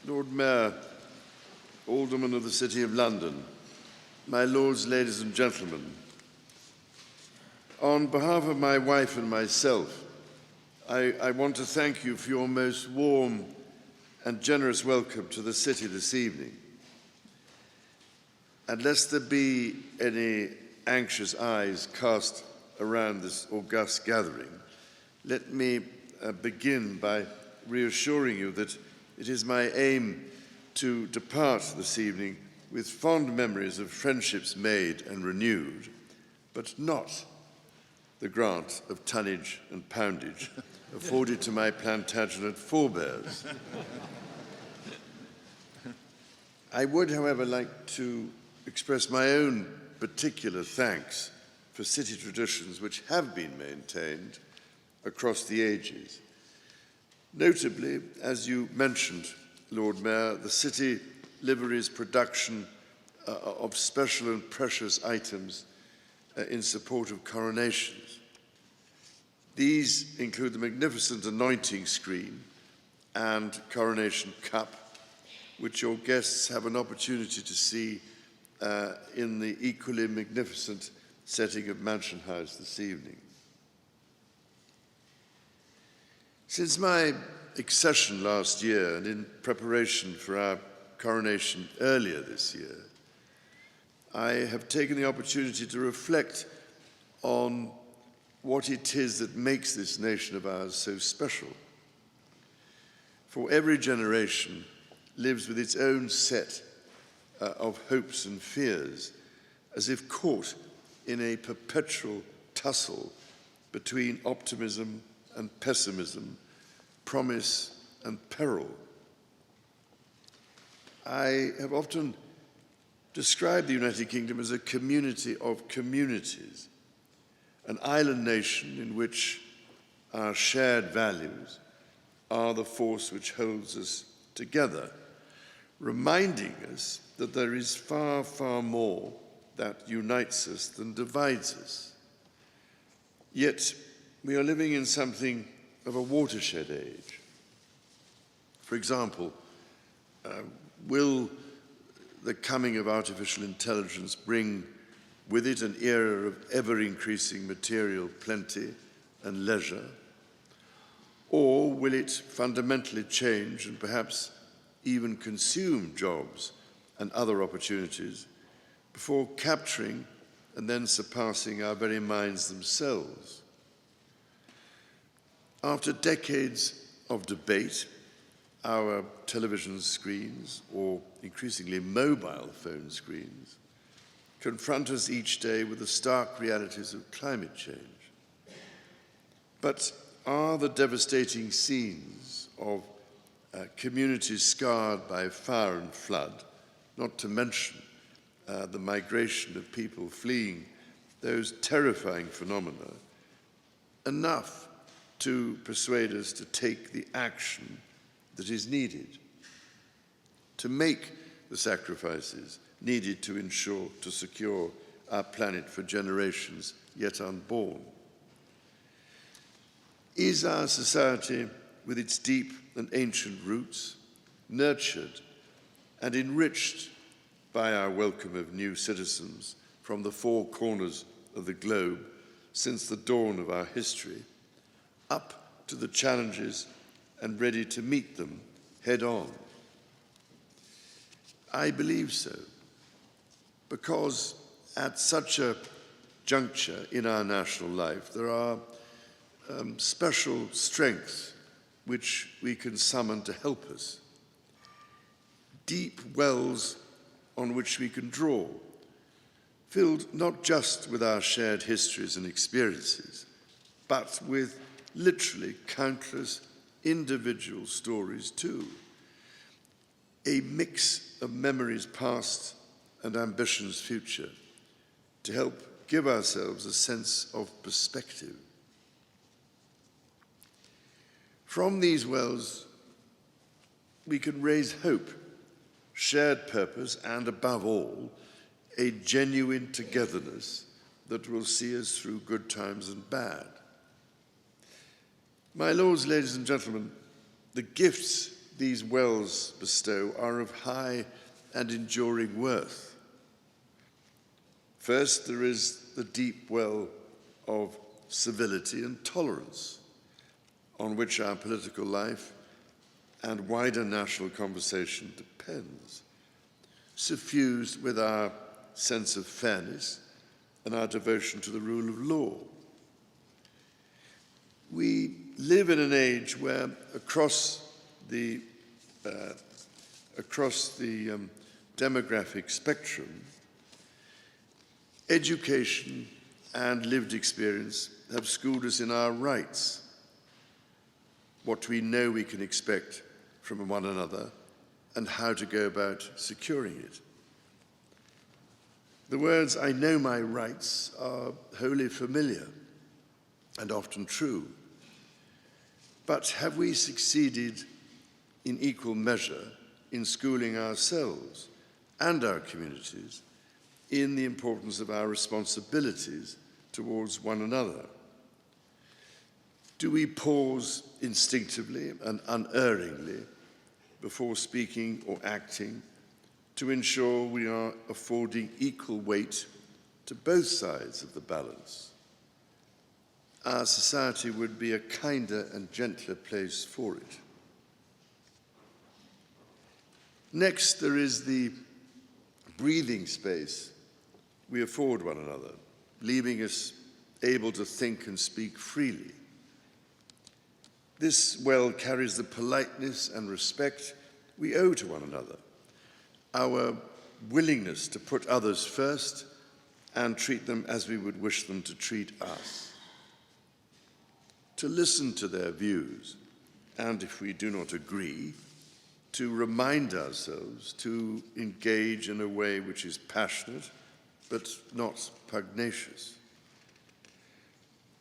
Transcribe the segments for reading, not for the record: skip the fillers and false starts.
Lord Mayor, Aldermen of the City of London, my lords, ladies and gentlemen, on behalf of my wife and myself, I want to thank you for your most warm and generous welcome to the city this evening. And lest there be any anxious eyes cast around this august gathering, let me begin by reassuring you that it is my aim to depart this evening with fond memories of friendships made and renewed, but not the grant of tonnage and poundage afforded to my Plantagenet forebears. I would, however, like to express my own particular thanks for city traditions which have been maintained across the ages. Notably, as you mentioned, Lord Mayor, the city livery's production of special and precious items in support of coronations. These include the magnificent anointing screen and coronation cup, which your guests have an opportunity to see in the equally magnificent setting of Mansion House this evening. Since my accession last year and in preparation for our coronation earlier this year, I have taken the opportunity to reflect on what it is that makes this nation of ours so special. For every generation lives with its own set of hopes and fears, as if caught in a perpetual tussle between optimism and pessimism, promise and peril. I have often described the United Kingdom as a community of communities, an island nation in which our shared values are the force which holds us together, reminding us that there is far, far more that unites us than divides us. Yet we are living in something of a watershed age. For example, will the coming of artificial intelligence bring with it an era of ever-increasing material plenty and leisure? Or will it fundamentally change and perhaps even consume jobs and other opportunities before capturing and then surpassing our very minds themselves? After decades of debate, our television screens, or increasingly mobile phone screens, confront us each day with the stark realities of climate change. But are the devastating scenes of communities scarred by fire and flood, not to mention the migration of people fleeing those terrifying phenomena, enough to persuade us to take the action that is needed, to make the sacrifices needed to secure our planet for generations yet unborn? Is our society, with its deep and ancient roots, nurtured and enriched by our welcome of new citizens from the four corners of the globe since the dawn of our history, up to the challenges and ready to meet them head on? I believe so, because at such a juncture in our national life, there are special strengths which we can summon to help us, deep wells on which we can draw, filled not just with our shared histories and experiences, but with literally countless individual stories too. A mix of memories past and ambitions future to help give ourselves a sense of perspective. From these wells, we can raise hope, shared purpose, and above all, a genuine togetherness that will see us through good times and bad. My lords, ladies and gentlemen, the gifts these wells bestow are of high and enduring worth. First, there is the deep well of civility and tolerance, on which our political life and wider national conversation depends, suffused with our sense of fairness and our devotion to the rule of law. We live in an age where across the demographic spectrum, education and lived experience have schooled us in our rights, what we know we can expect from one another, and how to go about securing it. The words, "I know my rights," are wholly familiar and often true. But have we succeeded in equal measure in schooling ourselves and our communities in the importance of our responsibilities towards one another? Do we pause instinctively and unerringly before speaking or acting to ensure we are affording equal weight to both sides of the balance? Our society would be a kinder and gentler place for it. Next, there is the breathing space we afford one another, leaving us able to think and speak freely. This well carries the politeness and respect we owe to one another, our willingness to put others first and treat them as we would wish them to treat us, to listen to their views, and if we do not agree, to remind ourselves to engage in a way which is passionate but not pugnacious.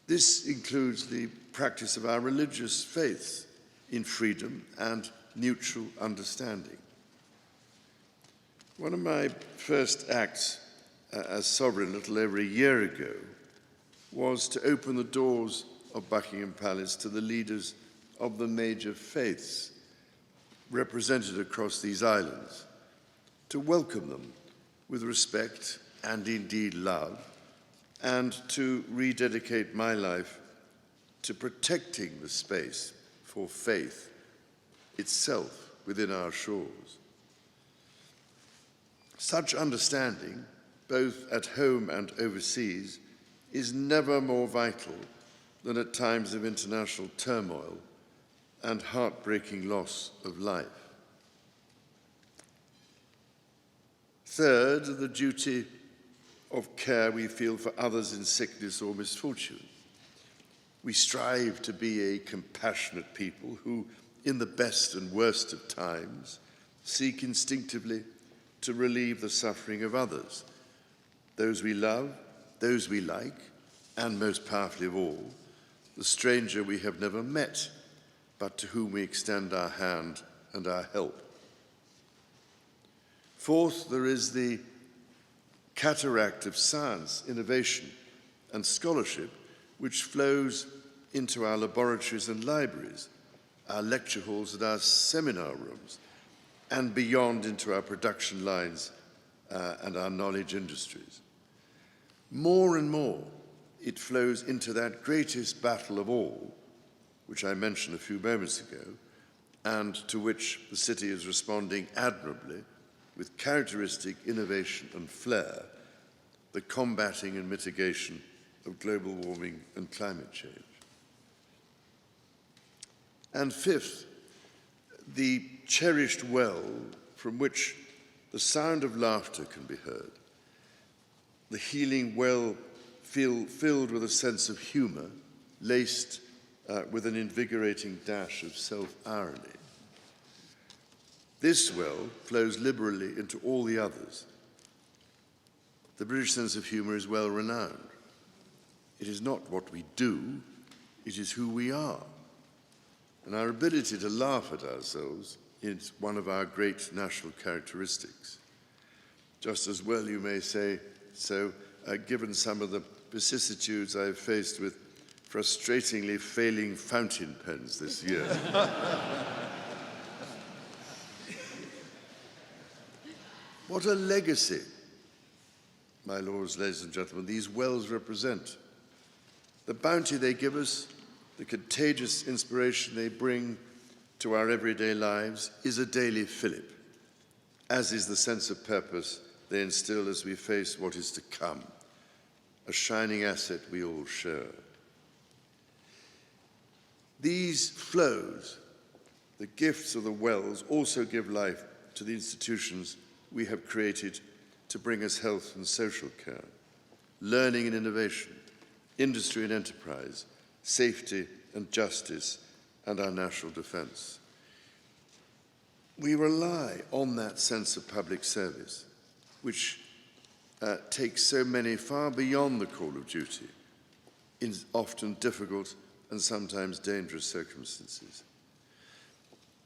This includes the practice of our religious faith in freedom and mutual understanding. One of my first acts as sovereign a little over a year ago was to open the doors of Buckingham Palace to the leaders of the major faiths represented across these islands, to welcome them with respect and indeed love, and to rededicate my life to protecting the space for faith itself within our shores. Such understanding, both at home and overseas, is never more vital than at times of international turmoil and heartbreaking loss of life. Third, the duty of care we feel for others in sickness or misfortune. We strive to be a compassionate people who, in the best and worst of times, seek instinctively to relieve the suffering of others, those we love, those we like, and most powerfully of all, the stranger we have never met, but to whom we extend our hand and our help. Fourth, there is the cataract of science, innovation, and scholarship which flows into our laboratories and libraries, our lecture halls and our seminar rooms, and beyond into our production lines and our knowledge industries. More and more, it flows into that greatest battle of all, which I mentioned a few moments ago, and to which the city is responding admirably with characteristic innovation and flair, the combating and mitigation of global warming and climate change. And fifth, the cherished well from which the sound of laughter can be heard, the healing well filled with a sense of humor, laced with an invigorating dash of self-irony. This well flows liberally into all the others. The British sense of humor is well renowned. It is not what we do, it is who we are. And our ability to laugh at ourselves is one of our great national characteristics. Just as well you may say so, given some of the vicissitudes I've faced with frustratingly failing fountain pens this year. What a legacy, my lords, ladies and gentlemen, these wells represent. The bounty they give us, the contagious inspiration they bring to our everyday lives is a daily fillip, as is the sense of purpose they instill as we face what is to come, a shining asset we all share. These flows, the gifts of the wells, also give life to the institutions we have created to bring us health and social care, learning and innovation, industry and enterprise, safety and justice, and our national defense. We rely on that sense of public service, which takes so many far beyond the call of duty in often difficult and sometimes dangerous circumstances.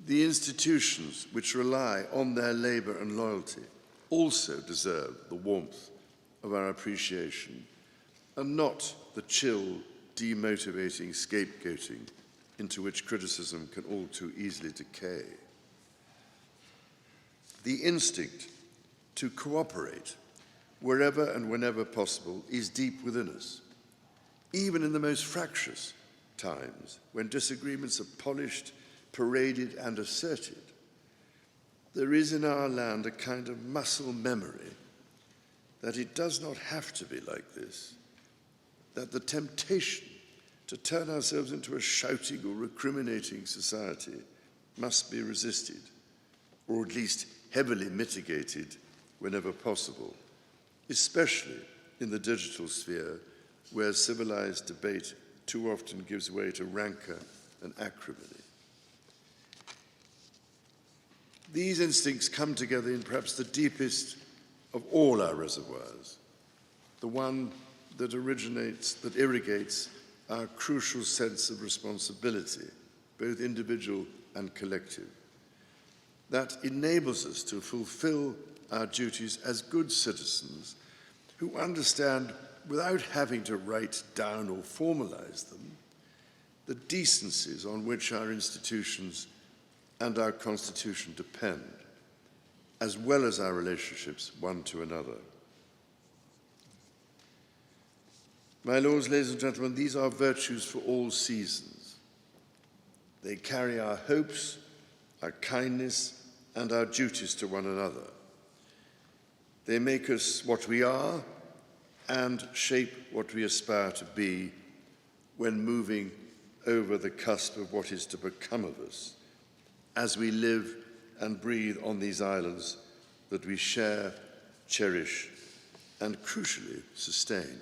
The institutions which rely on their labor and loyalty also deserve the warmth of our appreciation and not the chill, demotivating scapegoating into which criticism can all too easily decay. The instinct to cooperate wherever and whenever possible is deep within us, even in the most fractious times when disagreements are polished, paraded, and asserted. There is in our land a kind of muscle memory that it does not have to be like this, that the temptation to turn ourselves into a shouting or recriminating society must be resisted, or at least heavily mitigated whenever possible, especially in the digital sphere where civilized debate too often gives way to rancor and acrimony. These instincts come together in perhaps the deepest of all our reservoirs, the one that irrigates our crucial sense of responsibility, both individual and collective, that enables us to fulfill our duties as good citizens who understand, without having to write down or formalize them, the decencies on which our institutions and our Constitution depend, as well as our relationships one to another. My lords, ladies and gentlemen, these are virtues for all seasons. They carry our hopes, our kindness, and our duties to one another. They make us what we are and shape what we aspire to be when moving over the cusp of what is to become of us as we live and breathe on these islands that we share, cherish, and crucially sustain.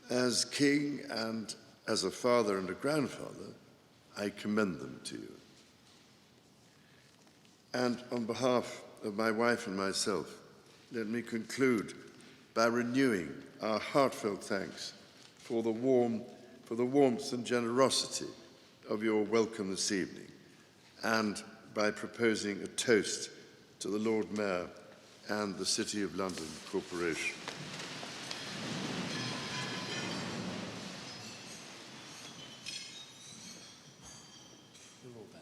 As king and as a father and a grandfather, I commend them to you. And on behalf of my wife and myself, let me conclude by renewing our heartfelt thanks for the warmth and generosity of your welcome this evening, and by proposing a toast to the Lord Mayor and the City of London Corporation.